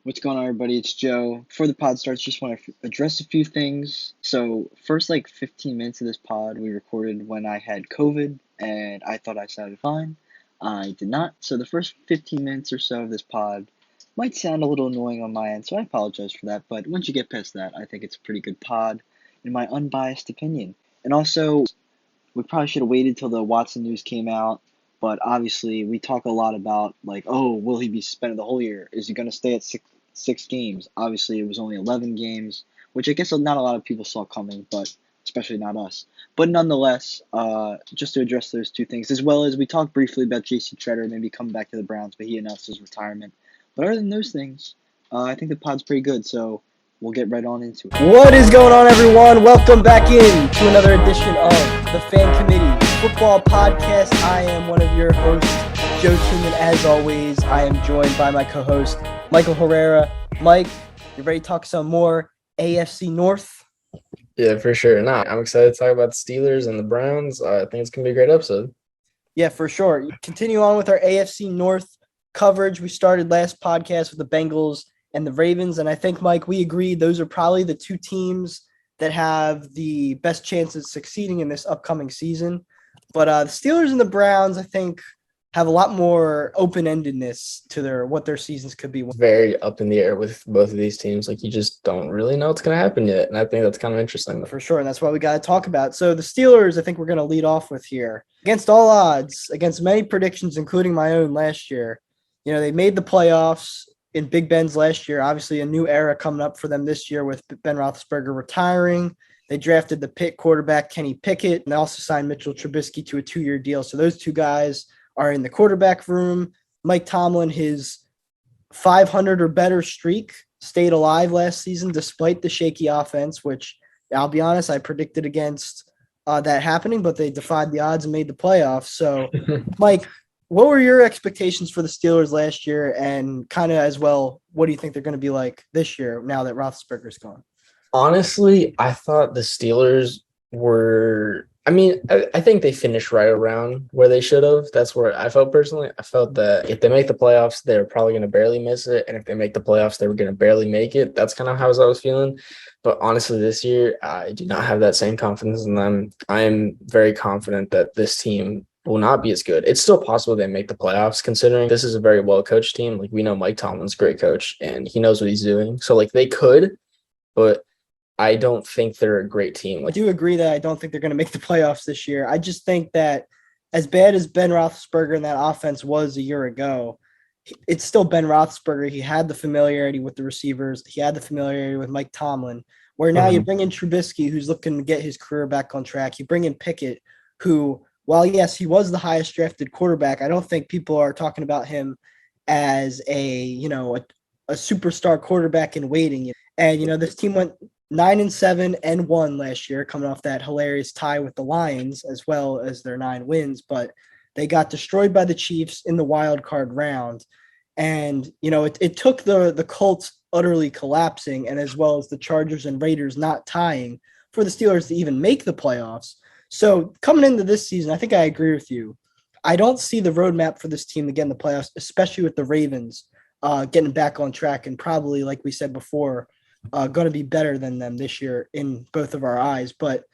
What's going on, everybody? It's Joe. Before the pod starts, just want to address a few things. So, first, 15 minutes of this pod we recorded when I had COVID, and I thought I sounded fine. I did not. So, the first 15 minutes or so of this pod might sound a little annoying on my end, so I apologize for that. But once you get past that, I think it's a pretty good pod, in my unbiased opinion. And also, we probably should have waited till the Watson news came out. But obviously, we talk a lot about oh, will he be suspended the whole year? Is he going to stay at six games? Obviously, it was only 11 games, which I guess not a lot of people saw coming, but especially not us. But nonetheless, just to address those two things, as well as we talked briefly about J.C. Tretter maybe coming back to the Browns, but he announced his retirement. But other than those things, I think the pod's pretty good. So we'll get right on into it. What is going on, everyone? Welcome back in to another edition of the Fan Committee Football Podcast. I am one of your hosts, Joe Truman. As always, I am joined by my co-host, Michael Herrera. Mike, you ready to talk some more AFC North? Yeah, for sure. I'm excited to talk about the Steelers and the Browns. I think it's going to be a great episode. Yeah, for sure. Continue on with our AFC North coverage. We started last podcast with the Bengals and the Ravens, and I think, Mike, we agreed those are probably the two teams that have the best chance of succeeding in this upcoming season. But the Steelers and the Browns, I think, have a lot more open-endedness to what their seasons could be. Very up in the air with both of these teams. You just don't really know what's going to happen yet, and I think that's kind of interesting. For sure, and that's why we got to talk about. So the Steelers, I think we're going to lead off with here. Against all odds, against many predictions, including my own last year, they made the playoffs in Big Ben's last year. Obviously, a new era coming up for them this year with Ben Roethlisberger retiring. They drafted the Pitt quarterback Kenny Pickett, and they also signed Mitchell Trubisky to a 2-year deal. So those two guys are in the quarterback room. Mike Tomlin, his 500 or better streak stayed alive last season despite the shaky offense, which I'll be honest, I predicted against that happening, but they defied the odds and made the playoffs. So, Mike, what were your expectations for the Steelers last year, and kind of as well, what do you think they're going to be like this year now that Roethlisberger's gone? Honestly, I thought the Steelers were – I think they finished right around where they should have. That's where I felt personally. I felt that if they make the playoffs, they're probably going to barely miss it, and if they make the playoffs, they were going to barely make it. That's kind of how I was feeling. But honestly, this year, I do not have that same confidence in them. I am very confident that this team will not be as good. It's still possible they make the playoffs, considering this is a very well-coached team. We know Mike Tomlin's a great coach, and he knows what he's doing. So, they could, but I don't think they're a great team. I do agree that I don't think they're going to make the playoffs this year. I just think that as bad as Ben Roethlisberger and that offense was a year ago, it's still Ben Roethlisberger. He had the familiarity with the receivers. He had the familiarity with Mike Tomlin, where now you bring in Trubisky, who's looking to get his career back on track. You bring in Pickett, who, while, yes, he was the highest drafted quarterback, I don't think people are talking about him as a superstar quarterback in waiting. And, this team went 9-7-1 last year, coming off that hilarious tie with the Lions, as well as their 9 wins. But they got destroyed by the Chiefs in the wild card round. And, it took the Colts utterly collapsing, and as well as the Chargers and Raiders not tying, for the Steelers to even make the playoffs. So coming into this season, I think I agree with you. I don't see the roadmap for this team to get in the playoffs, especially with the Ravens getting back on track and probably, like we said before, going to be better than them this year in both of our eyes. But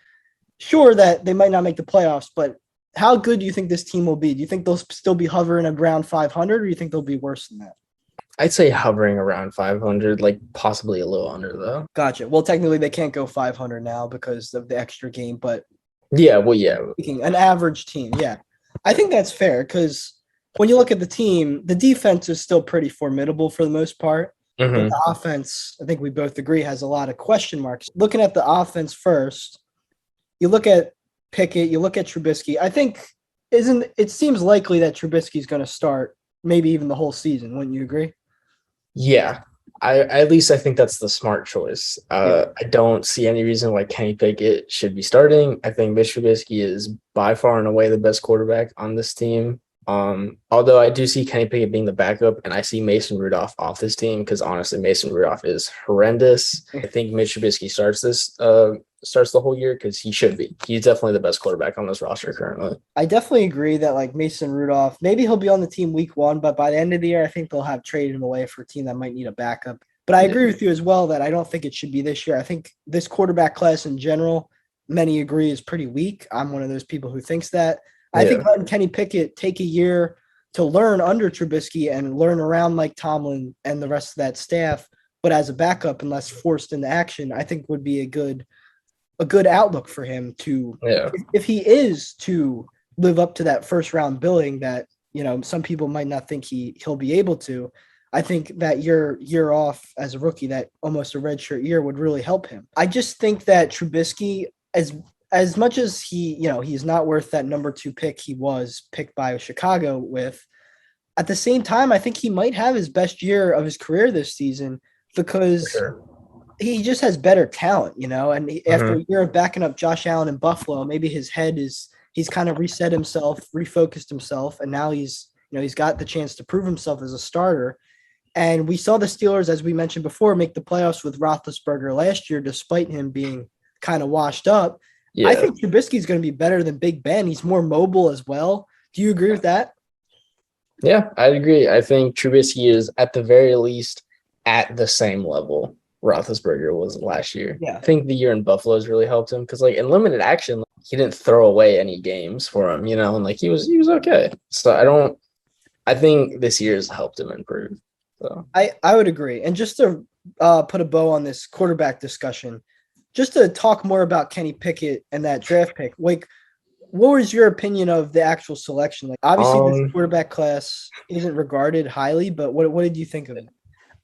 sure that they might not make the playoffs, but how good do you think this team will be? Do you think they'll still be hovering around 500, or do you think they'll be worse than that? I'd say hovering around 500, possibly a little under, though. Gotcha. Well, technically they can't go 500 now because of the extra game, but yeah. An average team, yeah. I think that's fair because when you look at the team, the defense is still pretty formidable for the most part. But the offense, I think we both agree, has a lot of question marks. Looking at the offense first, you look at Pickett, you look at Trubisky. I think it seems likely that Trubisky is going to start maybe even the whole season. Wouldn't you agree? Yeah, I think that's the smart choice. I don't see any reason why Kenny Pickett should be starting. I think Mitch Trubisky is by far and away the best quarterback on this team. Although I do see Kenny Pickett being the backup, and I see Mason Rudolph off this team because honestly, Mason Rudolph is horrendous. I think Mitch Trubisky starts this starts the whole year because he should be. He's definitely the best quarterback on this roster currently. I definitely agree that like Mason Rudolph, maybe he'll be on the team week 1, but by the end of the year, I think they'll have traded him away for a team that might need a backup. But I agree with you as well that I don't think it should be this year. I think this quarterback class in general, many agree is pretty weak. I'm one of those people who thinks that. I think letting Kenny Pickett take a year to learn under Trubisky and learn around Mike Tomlin and the rest of that staff, but as a backup unless forced into action, I think would be a good outlook for him to, if he is to live up to that first round billing that, some people might not think he'll be able to. I think that year off as a rookie, that almost a redshirt year would really help him. I just think that Trubisky, as much as he's not worth that number 2 pick he was picked by Chicago with, at the same time, I think he might have his best year of his career this season because he just has better talent, and after a year of backing up Josh Allen in Buffalo, maybe his head he's kind of reset himself, refocused himself, and now he's got the chance to prove himself as a starter. And we saw the Steelers, as we mentioned before, make the playoffs with Roethlisberger last year, despite him being kind of washed up. Yeah. I think Trubisky's going to be better than Big Ben. He's more mobile as well. Do you agree with that? Yeah, I agree. I think Trubisky is at the very least at the same level Roethlisberger was last year. Yeah. I think the year in Buffalo has really helped him because, in limited action, he didn't throw away any games for him, and he was okay. So I think this year has helped him improve. So I would agree. And just to put a bow on this quarterback discussion, just to talk more about Kenny Pickett and that draft pick, what was your opinion of the actual selection? Obviously, this quarterback class isn't regarded highly, but what did you think of it?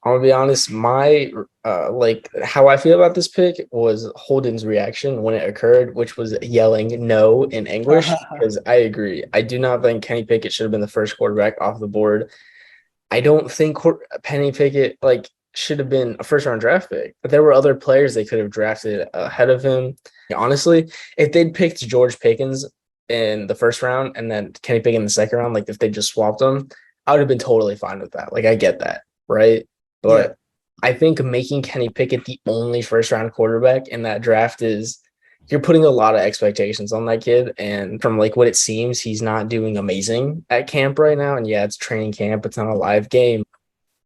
I'm gonna be honest. My how I feel about this pick was Holden's reaction when it occurred, which was yelling "no" in English. Because I agree. I do not think Kenny Pickett should have been the first quarterback off the board. I don't think Kenny Pickett should have been a first-round draft pick. But there were other players they could have drafted ahead of him. Honestly, if they'd picked George Pickens in the first round and then Kenny Pickett in the second round, if they just swapped them, I would have been totally fine with that. I get that, right? But I think making Kenny Pickett the only first-round quarterback in that draft you're putting a lot of expectations on that kid. And from what it seems, he's not doing amazing at camp right now. And it's training camp. It's not a live game.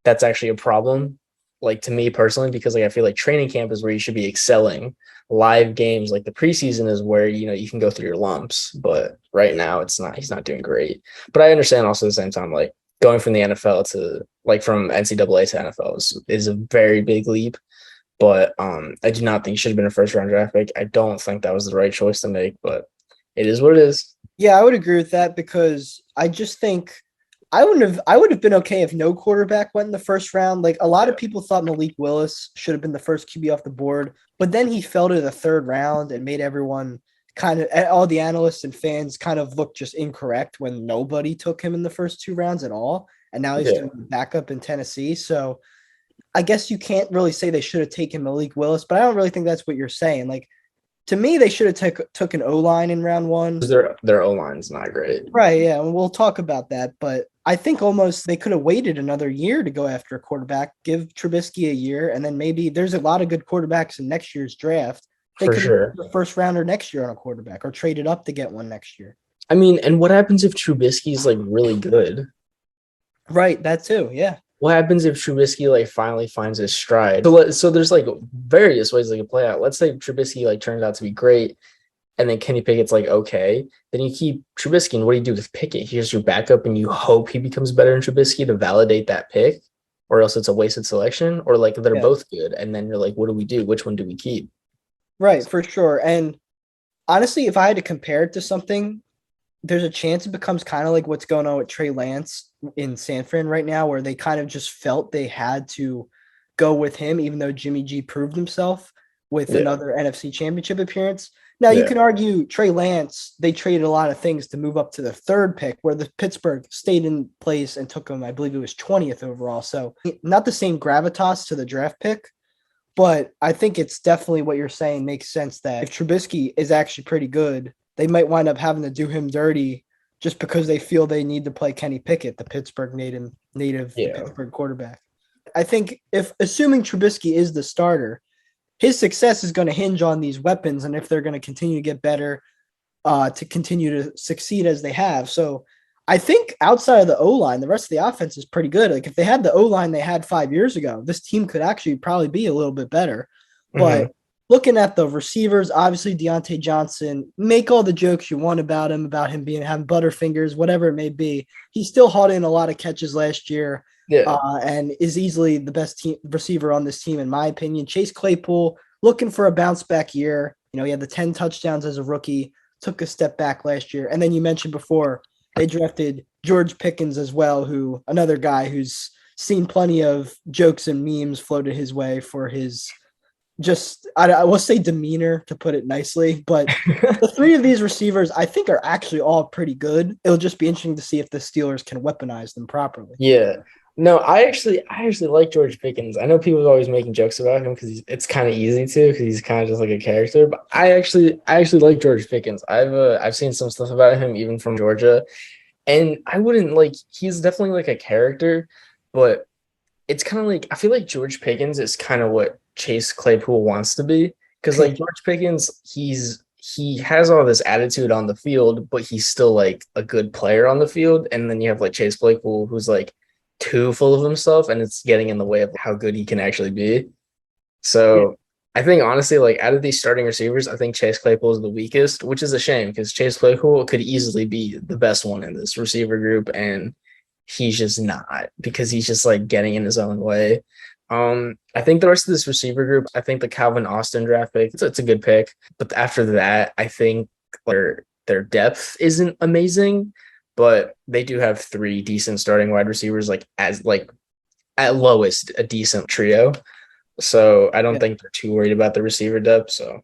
That's actually a problem, to me personally, because I feel like training camp is where you should be excelling. Live games, the preseason, is where, you can go through your lumps. But right now he's not doing great. But I understand also at the same time, going from the NFL to from NCAA to NFL is a very big leap. But I do not think he should have been a first-round draft pick. I don't think that was the right choice to make, but it is what it is. Yeah, I would agree with that because I just think I would have been okay if no quarterback went in the first round. A lot of people thought Malik Willis should have been the first QB off the board, but then he fell to the third round and made everyone all the analysts and fans kind of look just incorrect when nobody took him in the first 2 rounds at all. And now he's doing backup in Tennessee. So I guess you can't really say they should have taken Malik Willis, but I don't really think that's what you're saying. To me, they should have took an O-line in round 1. Their O-line is not great. Right, yeah, and we'll talk about that. But I think almost they could have waited another year to go after a quarterback, give Trubisky a year, and then maybe there's a lot of good quarterbacks in next year's draft. They could have the first rounder next year on a quarterback or traded up to get one next year. I mean, and what happens if Trubisky's really good? Right, that too, yeah. What happens if Trubisky finally finds his stride? So there's various ways they can play out. Let's say Trubisky turns out to be great, and then Kenny Pickett's okay. Then you keep Trubisky, and what do you do with Pickett? Here's your backup, and you hope he becomes better than Trubisky to validate that pick, or else it's a wasted selection. Or they're both good, and then you're what do we do? Which one do we keep? Right, for sure. And honestly, if I had to compare it to something, there's a chance it becomes kind of like what's going on with Trey Lance in San Fran right now, where they kind of just felt they had to go with him, even though Jimmy G proved himself with another NFC Championship appearance. Now, you can argue Trey Lance, they traded a lot of things to move up to the 3rd pick, where the Pittsburgh stayed in place and took him, I believe it was 20th overall. So not the same gravitas to the draft pick, but I think it's definitely what you're saying makes sense that if Trubisky is actually pretty good, they might wind up having to do him dirty just because they feel they need to play Kenny Pickett, the Pittsburgh native Pittsburgh quarterback. I think assuming Trubisky is the starter, his success is going to hinge on these weapons and if they're going to continue to get better, to continue to succeed as they have. So I think outside of the O-line, the rest of the offense is pretty good. Like if they had the O-line they had 5 years ago, this team could actually probably be a little bit better. But looking at the receivers, obviously Deontay Johnson, make all the jokes you want about him being having butterfingers, whatever it may be. He still hauled in a lot of catches last year, and is easily the best receiver on this team, in my opinion. Chase Claypool looking for a bounce back year. He had the 10 touchdowns as a rookie, took a step back last year. And then you mentioned before they drafted George Pickens as well, who another guy who's seen plenty of jokes and memes floated his way for his I will say demeanor, to put it nicely, but the three of these receivers I think are actually all pretty good. It'll just be interesting to see if the Steelers can weaponize them properly. Yeah. No, I actually like George Pickens. I know people are always making jokes about him because it's kind of easy to, because he's kind of just like a character. But I actually like George Pickens. I've seen some stuff about him even from Georgia, and I wouldn't like. He's definitely like a character, but it's kind of like I feel like George Pickens is kind of what Chase Claypool wants to be, because like George Pickens, he has all this attitude on the field, but he's still like a good player on the field. And then you have like Chase Claypool, who's like too full of himself, and it's getting in the way of how good he can actually be. So I think honestly, like out of these starting receivers, I think Chase Claypool is the weakest, which is a shame because Chase Claypool could easily be the best one in this receiver group, and he's just not, because he's just like getting in his own way. I think the rest of this receiver group, I think the Calvin Austin draft pick, it's a good pick. But after that, I think their depth isn't amazing, but they do have 3 decent starting wide receivers, like as like at lowest a decent trio. So I don't think they're too worried about the receiver depth. So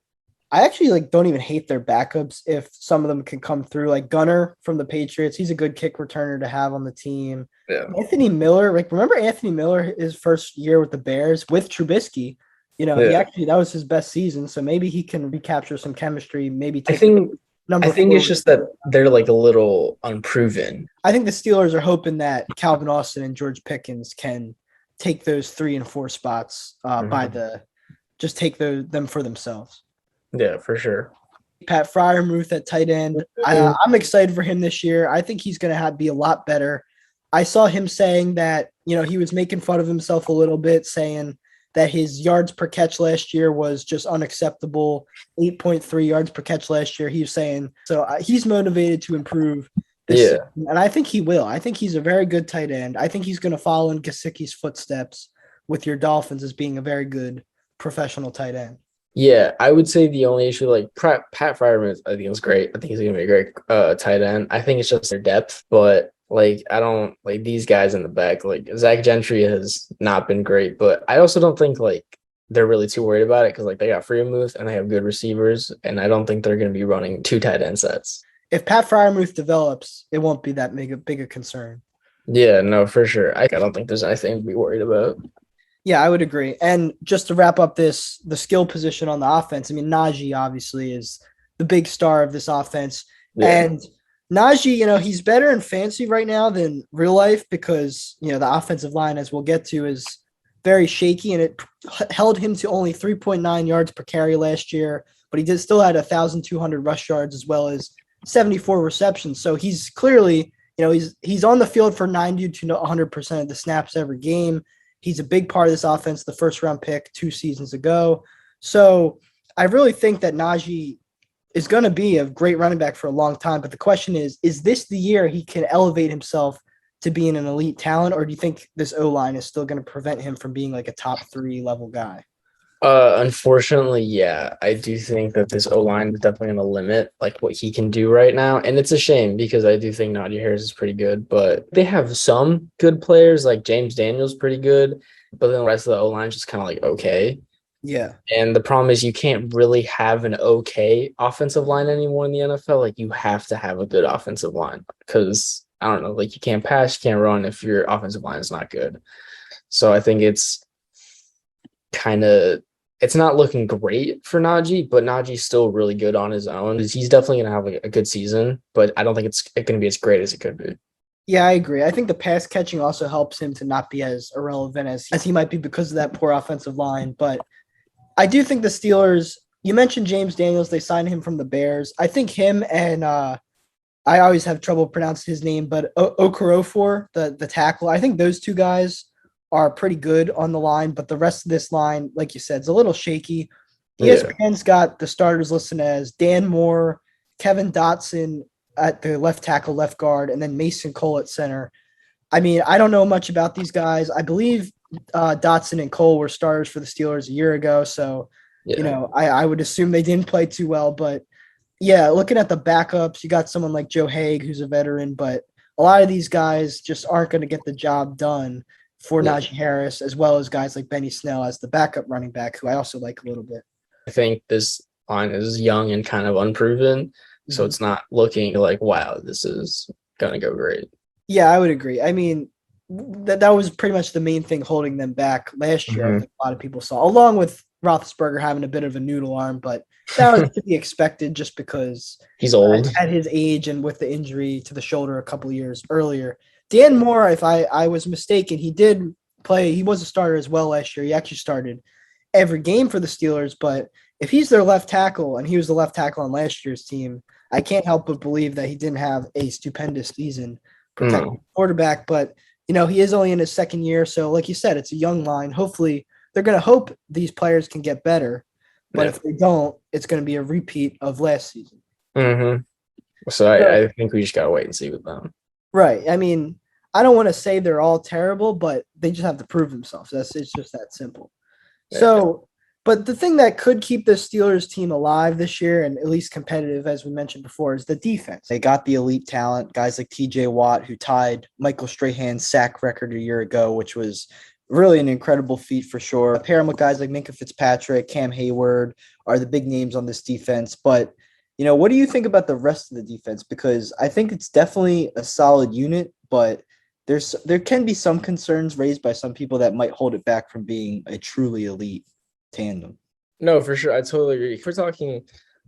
I actually like don't even hate their backups if some of them can come through. Like Gunner from the Patriots, he's a good kick returner to have on the team. Yeah. Anthony Miller, like remember Anthony Miller, his first year with the Bears with Trubisky, he actually, that was his best season. So maybe he can recapture some chemistry. Maybe I think it's just that they're like a little unproven. I think the Steelers are hoping that Calvin Austin and George Pickens can take those 3 and 4 spots take them for themselves. Yeah, for sure. Pat Freiermuth at tight end. I'm excited for him this year. I think he's going to be a lot better. I saw him saying that, he was making fun of himself a little bit, saying that his yards per catch last year was just unacceptable. 8.3 yards per catch last year. He was saying, so he's motivated to improve this season, and I think he will. I think he's a very good tight end. I think he's going to follow in Gesicki's footsteps with your Dolphins as being a very good professional tight end. Yeah, I would say the only issue, like Pat Freiermuth, I think is great. I think he's going to be a great tight end. I think it's just their depth, but like I don't like these guys in the back. Like Zach Gentry has not been great, but I also don't think like they're really too worried about it because like they got Freiermuth and they have good receivers, and I don't think they're going to be running 2 tight end sets. If Pat Freiermuth develops, it won't be that big a concern. Yeah, no, for sure. I don't think there's anything to be worried about. Yeah, I would agree. And just to wrap up the skill position on the offense, I mean, Najee obviously is the big star of this offense. Yeah. And Najee, he's better in fantasy right now than real life because, the offensive line, as we'll get to, is very shaky, and it held him to only 3.9 yards per carry last year, but he still had 1,200 rush yards as well as 74 receptions. So he's clearly, he's on the field for 90 to 100% of the snaps every game. He's a big part of this offense, the first-round pick 2 seasons ago. So I really think that Najee is going to be a great running back for a long time. But the question is this the year he can elevate himself to being an elite talent, or do you think this O-line is still going to prevent him from being like a top 3 level guy? Unfortunately, yeah. I do think that this O-line is definitely going to limit like what he can do right now. And it's a shame because I do think Najee Harris is pretty good, but they have some good players like James Daniels pretty good, but then the rest of the O-line is just kind of like okay. Yeah. And the problem is you can't really have an okay offensive line anymore in the NFL. Like you have to have a good offensive line because I don't know, like you can't pass, you can't run if your offensive line is not good. So I think it's not looking great for Najee, but Najee's still really good on his own. He's definitely going to have a good season, but I don't think it's going to be as great as it could be. Yeah, I agree. I think the pass catching also helps him to not be as irrelevant as he might be because of that poor offensive line. But I do think the Steelers, you mentioned James Daniels, they signed him from the Bears. I think him and I always have trouble pronouncing his name, but Okorofor, the tackle, I think those two guys are pretty good on the line, but the rest of this line, like you said, is a little shaky. Yeah. ESPN's got the starters listed as Dan Moore, Kevin Dotson at the left tackle, left guard, and then Mason Cole at center. I mean, I don't know much about these guys. I believe Dotson and Cole were starters for the Steelers a year ago, so Yeah. I would assume they didn't play too well. But yeah, looking at the backups, you got someone like Joe Haig, who's a veteran, but a lot of these guys just aren't going to get the job done for Yeah. Najee Harris, as well as guys like Benny Snell as the backup running back, who I also like a little bit. I think this line is young and kind of unproven, so it's not looking like, wow, this is gonna go great. Yeah, I would agree. I mean, that was pretty much the main thing holding them back last year. I think a lot of people saw, along with Roethlisberger having a bit of a noodle arm, but that was to be expected just because He's old. at his age and with the injury to the shoulder a couple of years earlier. Dan Moore, if I was mistaken, he did play. He was a starter as well last year. He actually started every game for the Steelers, but if he's their left tackle and he was the left tackle on last year's team, I can't help but believe that he didn't have a stupendous season protecting the quarterback. But he is only in his second year, so like you said, it's a young line. Hopefully, they're going to hope these players can get better, but if they don't, it's going to be a repeat of last season. So I think we just gotta wait and see with them. Right. I mean, I don't want to say they're all terrible, but they just have to prove themselves. It's just that simple. Yeah. So, but the thing that could keep the Steelers team alive this year and at least competitive, as we mentioned before, is the defense. They got the elite talent, guys like TJ Watt, who tied Michael Strahan's sack record a year ago, which was really an incredible feat for sure. Pair them with guys like Minkah Fitzpatrick, Cam Hayward are the big names on this defense. But, what do you think about the rest of the defense? Because I think it's definitely a solid unit, but there can be some concerns raised by some people that might hold it back from being a truly elite tandem. No, for sure. I totally agree. If we're talking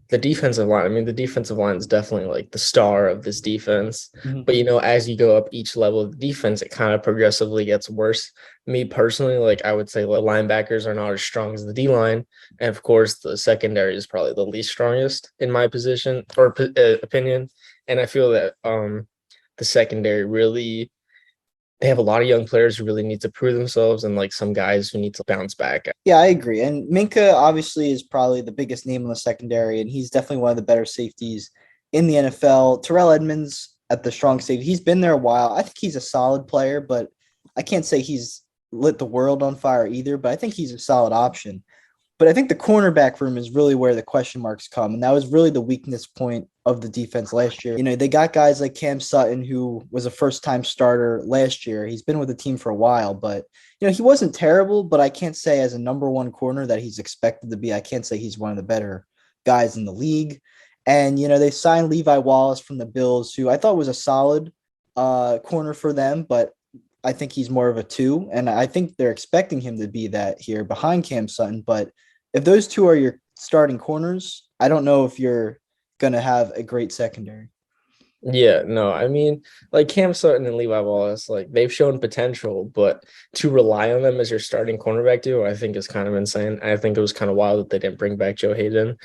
the defensive line, I mean, the defensive line is definitely like the star of this defense. But, as you go up each level of the defense, it kind of progressively gets worse. Me personally, like I would say the linebackers are not as strong as the D-line. And of course, the secondary is probably the least strongest in my position or opinion. And I feel that the secondary really, they have a lot of young players who really need to prove themselves and like some guys who need to bounce back. Yeah, I agree. And Minkah obviously is probably the biggest name in the secondary, and he's definitely one of the better safeties in the NFL. Terrell Edmonds at the strong safety, he's been there a while. I think he's a solid player, but I can't say he's lit the world on fire either, but I think he's a solid option. But I think the cornerback room is really where the question marks come, and that was really the weakness point of the defense last year. They got guys like Cam Sutton, who was a first-time starter last year. He's been with the team for a while, but he wasn't terrible, but I can't say as a number one corner that he's expected to be. I can't say he's one of the better guys in the league. And, they signed Levi Wallace from the Bills, who I thought was a solid corner for them, but I think he's more of a 2, and I think they're expecting him to be that here behind Cam Sutton. But if those two are your starting corners, I don't know if you're going to have a great secondary. Yeah, no, I mean, like Cam Sutton and Levi Wallace, like they've shown potential, but to rely on them as your starting cornerback duo, I think is kind of insane. I think it was kind of wild that they didn't bring back Joe Hayden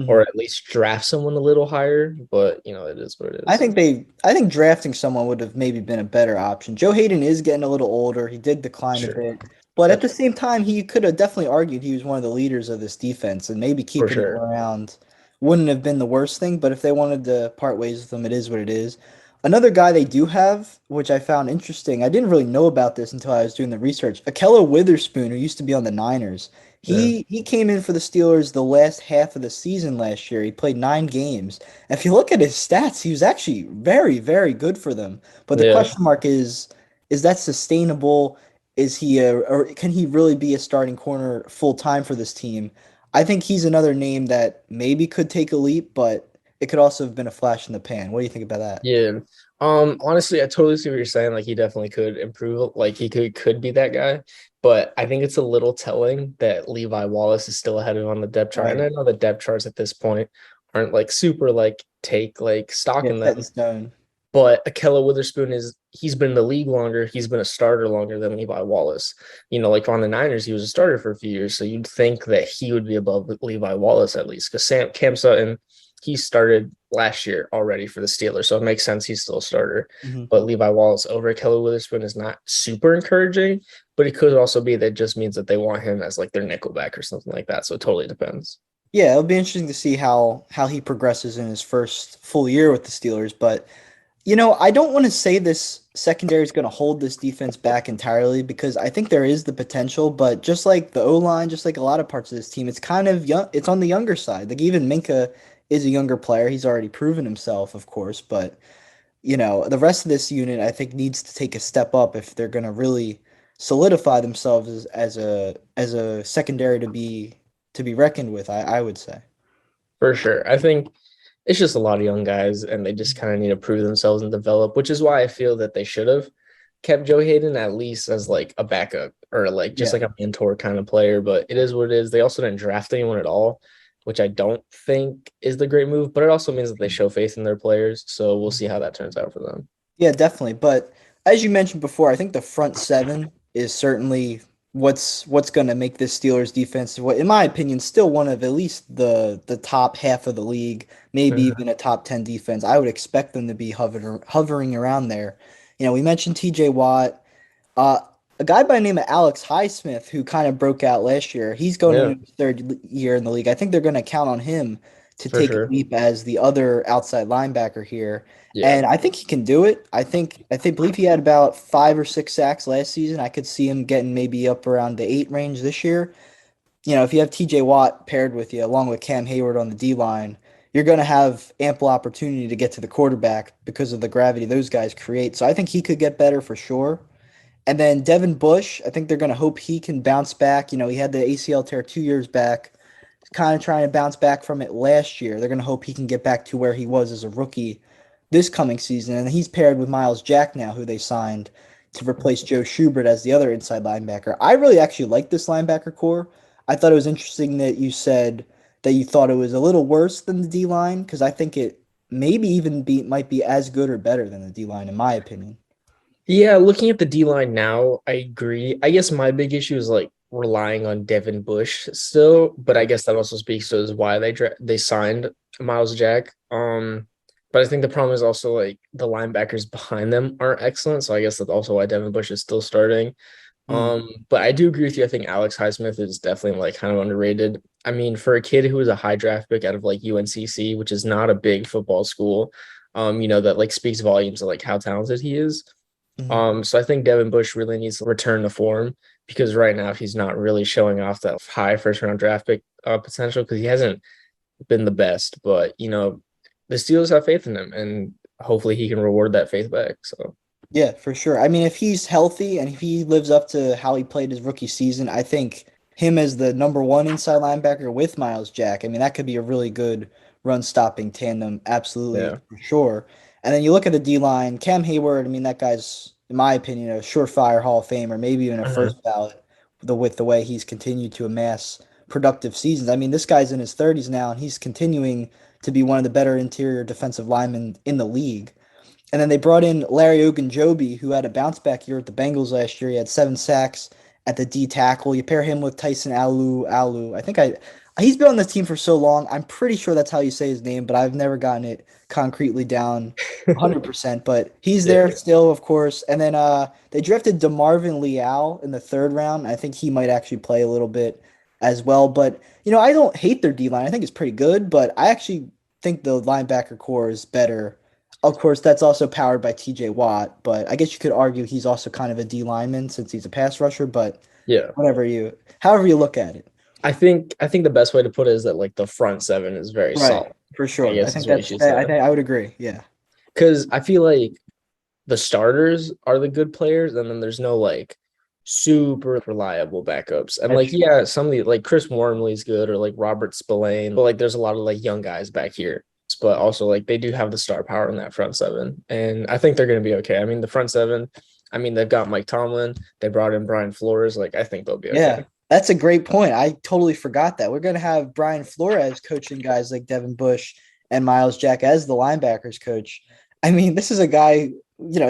or at least draft someone a little higher, but it is what it is. I think drafting someone would have maybe been a better option. Joe Hayden is getting a little older. He did decline a bit, but at the same time, he could have definitely argued he was one of the leaders of this defense, and maybe keeping him around wouldn't have been the worst thing. But if they wanted to part ways with him, it is what it is. Another guy they do have, which I found interesting, I didn't really know about this until I was doing the research. Ahkello Witherspoon, who used to be on the Niners, he came in for the Steelers the last half of the season last year. He played 9 games. And if you look at his stats, he was actually very, very good for them. But the question mark is that sustainable? Is he or can he really be a starting corner full time for this team? I think he's another name that maybe could take a leap, but it could also have been a flash in the pan. What do you think about that? Yeah. Honestly, I totally see what you're saying. Like he definitely could improve. Like he could be that guy. But I think it's a little telling that Levi Wallace is still ahead of him on the depth chart. And I know the depth charts at this point aren't like super like take like stock in them. But Akella Witherspoon he's been in the league longer. He's been a starter longer than Levi Wallace. Like on the Niners, he was a starter for a few years. So you'd think that he would be above Levi Wallace at least. Because Cam Sutton, he started last year already for the Steelers. So it makes sense he's still a starter. Mm-hmm. But Levi Wallace over Akella Witherspoon is not super encouraging. But it could also be that just means that they want him as like their nickelback or something like that. So it totally depends. Yeah, it'll be interesting to see how he progresses in his first full year with the Steelers. But I don't want to say this secondary is going to hold this defense back entirely because I think there is the potential, but just like the O-line, just like a lot of parts of this team, it's kind of young. It's on the younger side. Like even Minka is a younger player. He's already proven himself, of course, but the rest of this unit I think needs to take a step up if they're going to really solidify themselves as a secondary to be reckoned with, I would say. For sure. I think it's just a lot of young guys and they just kind of need to prove themselves and develop, which is why I feel that they should have kept Joe Hayden at least as like a backup or like just like a mentor kind of player. But it is what it is. They also didn't draft anyone at all, which I don't think is the great move, but it also means that they show faith in their players. So we'll see how that turns out for them. Yeah, definitely. But as you mentioned before, I think the front seven is certainly what's going to make this Steelers defense, in my opinion, still one of at least the top half of the league, maybe even a top 10 defense. I would expect them to be hovering around there. We mentioned TJ Watt, a guy by the name of Alex Highsmith, who kind of broke out last year. He's going into his third year in the league. I think they're going to count on him to take a leap as the other outside linebacker here. Yeah. And I think he can do it. I believe he had about 5 or 6 sacks last season. I could see him getting maybe up around the 8 range this year. If you have TJ Watt paired with you, along with Cam Hayward on the D-line, you're going to have ample opportunity to get to the quarterback because of the gravity those guys create. So I think he could get better for sure. And then Devin Bush, I think they're going to hope he can bounce back. He had the ACL tear 2 years back, kind of trying to bounce back from it last year. They're going to hope he can get back to where he was as a rookie this coming season. And he's paired with Myles Jack now, who they signed to replace Joe Schubert as the other inside linebacker. I really actually like this linebacker core. I thought it was interesting that you said that you thought it was a little worse than the D-line, because I think it maybe even might be as good or better than the D-line, in my opinion. Yeah, looking at the D-line now, I agree. I guess my big issue is like relying on Devin Bush still, but I guess that also speaks to why they signed Myles Jack. But I think the problem is also like the linebackers behind them aren't excellent, so I guess that's also why Devin Bush is still starting. But I do agree with you. I think Alex Highsmith is definitely like kind of underrated. I mean, for a kid who was a high draft pick out of like UNCC, which is not a big football school, that like speaks volumes of like how talented he is. So I think Devin Bush really needs to return to form because right now he's not really showing off that high first round draft pick potential because he hasn't been the best. But the Steelers have faith in him, and hopefully he can reward that faith back. So. Yeah, for sure. I mean, if he's healthy and if he lives up to how he played his rookie season, I think him as the number 1 inside linebacker with Myles Jack, I mean, that could be a really good run-stopping tandem, absolutely, for sure. And then you look at the D-line, Cam Hayward, I mean, that guy's, in my opinion, a surefire Hall of Famer, maybe even a first ballot with the way he's continued to amass productive seasons. I mean, this guy's in his 30s now, and he's continuing to be one of the better interior defensive linemen in the league. And then they brought in Larry Ogunjobi, who had a bounce-back year at the Bengals last year. He had 7 sacks at the D tackle. You pair him with Tyson Alu. He's been on this team for so long. I'm pretty sure that's how you say his name, but I've never gotten it concretely down 100%. But he's there still, of course. And then they drafted DeMarvin Leal in the 3rd round. I think he might actually play a little bit as well. But, I don't hate their D-line. I think it's pretty good, but I actually think the linebacker core is better. Of course, that's also powered by TJ Watt, but I guess you could argue he's also kind of a D lineman since he's a pass rusher, but however you look at it. I think the best way to put it is that like the front 7 is very solid. For sure. I think I would agree. Yeah. Because I feel like the starters are the good players, and then there's no like super reliable backups. And some of the like Chris Wormley's good or like Robert Spillane, but like there's a lot of like young guys back here. But also like they do have the star power in that front 7, and I think they're going to be okay. I mean, the front 7, I mean, they've got Mike Tomlin, they brought in Brian Flores. Like I think they'll be okay. Yeah, that's a great point. I totally forgot that we're going to have Brian Flores coaching guys like Devin Bush and Myles Jack as the linebackers coach. I mean, this is a guy,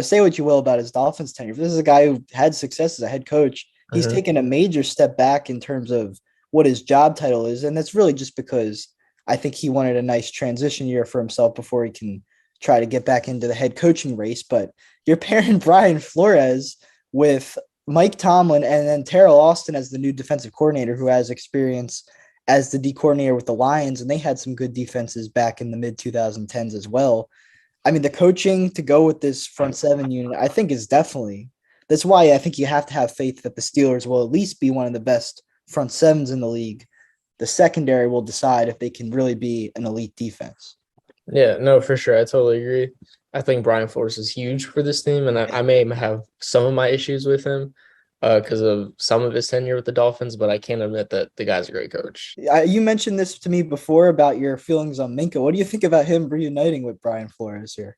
say what you will about his Dolphins tenure. This is a guy who had success as a head coach. He's Mhm. taken a major step back in terms of what his job title is. And that's really just because I think he wanted a nice transition year for himself before he can try to get back into the head coaching race. But you're pairing Brian Flores with Mike Tomlin and then Terrell Austin as the new defensive coordinator who has experience as the D coordinator with the Lions. And they had some good defenses back in the mid 2010s as well. I mean, the coaching to go with this front seven unit, I think is definitely that's why I think you have to have faith that the Steelers will at least be one of the best front sevens in the league. The secondary will decide if they can really be an elite defense. Yeah, no, for sure. I totally agree. I think Brian Flores is huge for this team, and I may have some of my issues with him because of some of his tenure with the Dolphins, but I can't admit that the guy's a great coach. You mentioned this to me before about your feelings on Minka. What do you think about him reuniting with Brian Flores here?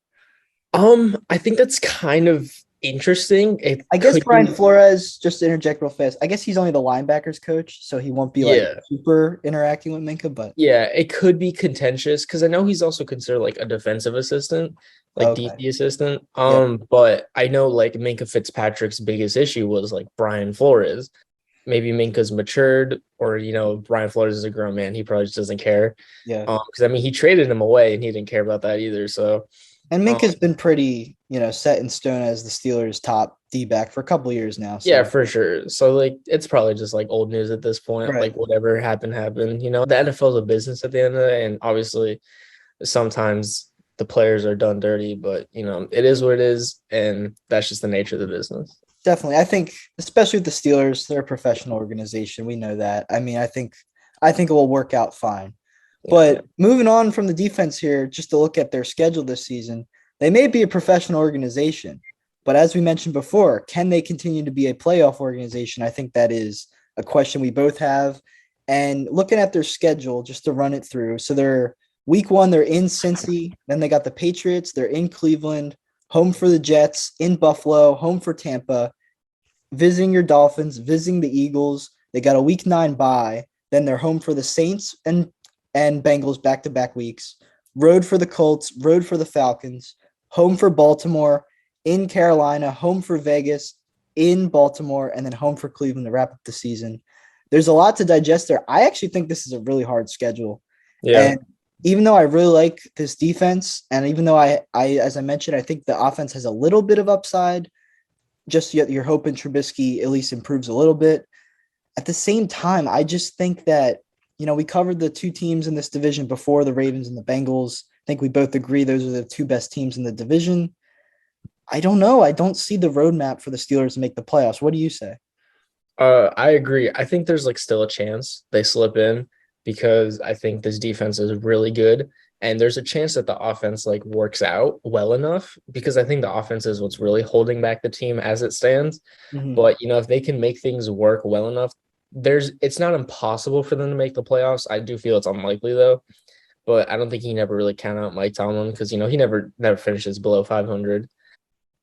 I think that's kind of interesting. It I guess could Brian be, Flores, just to interject real fast, I guess he's only the linebackers coach, so he won't be like yeah, super interacting with Minka, but yeah, it could be contentious because I know he's also considered like a defensive assistant, like okay. DC assistant. Yep. But I know like Minka Fitzpatrick's biggest issue was like Brian Flores. Maybe Minka's matured, or Brian Flores is a grown man. He probably just doesn't care. Yeah. Because I mean, he traded him away, and he didn't care about that either. So, And um, Minka's been pretty, set in stone as the Steelers' top D back for a couple of years now. yeah, So for sure. So like, it's probably just like old news at this point. right. Like whatever happened, happened. The NFL is a business at the end of the day, and obviously, sometimes the players are done dirty, but it is what it is, and that's just the nature of the business. Definitely. I think especially with the Steelers, they're a professional organization. We know that. I mean, I think it will work out fine. Yeah, But moving on from the defense here, just to look at their schedule this season, they may be a professional organization, but as we mentioned before, can they continue to be a playoff organization? I think that is a question we both have. And looking at their schedule, just to run it through, so they're week one, they're in Cincy, then they got the Patriots, they're in Cleveland, home for the Jets, in Buffalo, home for Tampa, visiting your Dolphins, visiting the Eagles. They got a week 9 bye. Then they're home for the Saints and Bengals back-to-back weeks. Road for the Colts, road for the Falcons, home for Baltimore, in Carolina, home for Vegas, in Baltimore, and then home for Cleveland to wrap up the season. There's a lot to digest there. I actually think this is a really hard schedule. yeah, And even though I really like this defense, and even though I as I mentioned, I think the offense has a little bit of upside, just yet you're hoping Trubisky at least improves a little bit. At the same time, I just think that, we covered the two teams in this division before, the Ravens and the Bengals. I think we both agree those are the two best teams in the division. I don't know. I don't see the roadmap for the Steelers to make the playoffs. What do you say? I agree. I think there's like still a chance they slip in because I think this defense is really good. And there's a chance that the offense like works out well enough because I think the offense is what's really holding back the team as it stands. Mm-hmm. But if they can make things work well enough, it's not impossible for them to make the playoffs. I do feel it's unlikely though. But I don't think he never really count out Mike Tomlin because he never finishes below 500.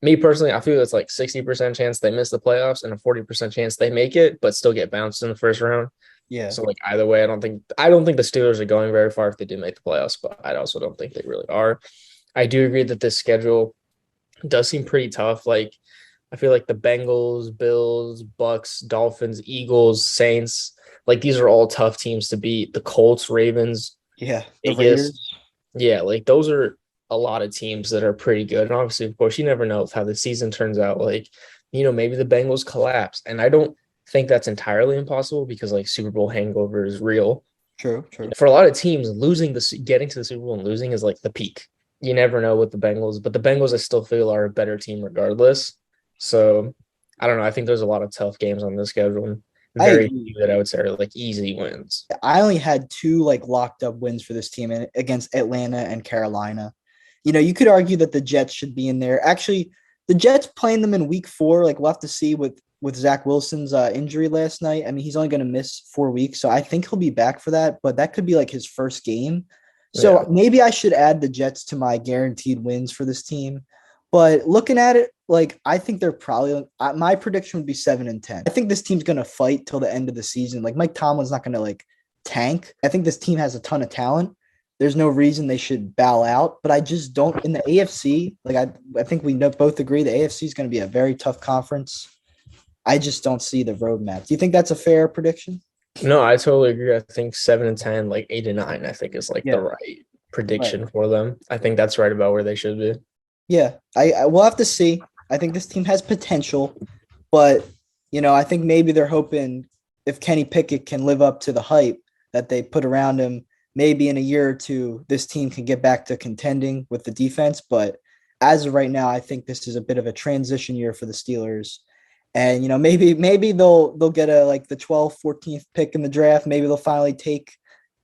Me personally, I feel it's like 60% chance they miss the playoffs and a 40% chance they make it, but still get bounced in the first round. Yeah. So like either way, I don't think the Steelers are going very far if they do make the playoffs, but I also don't think they really are. I do agree that this schedule does seem pretty tough. Like I feel like the Bengals, Bills, Bucks, Dolphins, Eagles, Saints, like these are all tough teams to beat. The Colts, Ravens, Yeah. The Vegas. Raiders. Yeah, like those are a lot of teams that are pretty good. And obviously, of course, you never know how the season turns out. Like, maybe the Bengals collapse. And I don't think that's entirely impossible because like Super Bowl hangover is real. True. True. For a lot of teams, getting to the Super Bowl and losing is like the peak. You never know with the Bengals, but the Bengals I still feel are a better team regardless. So I don't know. I think there's a lot of tough games on this schedule and I very agree. few that I would say are like easy wins. I only had two like locked up wins for this team against Atlanta and Carolina. You could argue that the Jets should be in there. Actually, the Jets playing them in week 4, like we'll have to see with Zach Wilson's injury last night. I mean, he's only going to miss 4 weeks, so I think he'll be back for that, but that could be like his first game. Yeah. So maybe I should add the Jets to my guaranteed wins for this team. But looking at it, like I think they're probably my prediction would be 7-10. I think this team's going to fight till the end of the season. Like Mike Tomlin's not going to like tank. I think this team has a ton of talent. there's no reason they should bow out. But I just don't in the AFC. Like I think we both agree the AFC is going to be a very tough conference. I just don't see the roadmap. Do you think that's a fair prediction? No, I totally agree. I think 7-10, like 8-9, I think is like the right prediction for them. I think that's right about where they should be. Yeah, I we'll have to see. I think this team has potential, but I think maybe they're hoping if Kenny Pickett can live up to the hype that they put around him, maybe in a year or two, this team can get back to contending with the defense. But as of right now, I think this is a bit of a transition year for the Steelers. And maybe they'll get the 12th, 14th pick in the draft. Maybe they'll finally take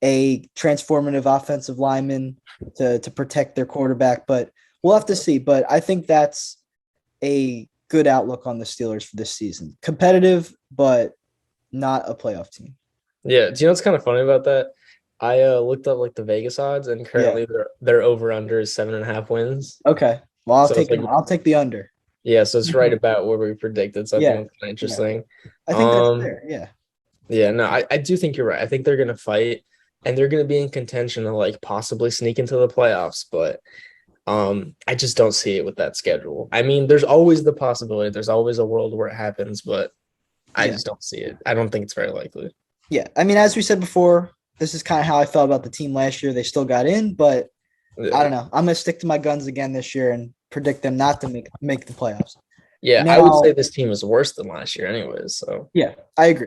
a transformative offensive lineman to protect their quarterback. But we'll have to see. But I think that's a good outlook on the Steelers for this season. Competitive, but not a playoff team. Yeah. Do you know what's kind of funny about that? I looked up like the Vegas odds, and currently their over under is 7.5 wins. Okay. Well, I'll take the under. Yeah, so it's right about where we predicted. So I think it's kind of interesting. I think that's fair. Yeah. Yeah, no, I do think you're right. I think they're gonna fight and they're gonna be in contention to like possibly sneak into the playoffs, but I just don't see it with that schedule. I mean, there's always the possibility, there's always a world where it happens, but I just don't see it. I don't think it's very likely. Yeah. I mean, as we said before, this is kind of how I felt about the team last year. They still got in, but I don't know. I'm gonna stick to my guns again this year and predict them not to make the playoffs. Yeah, now, I would say this team is worse than last year anyways. So yeah, I agree.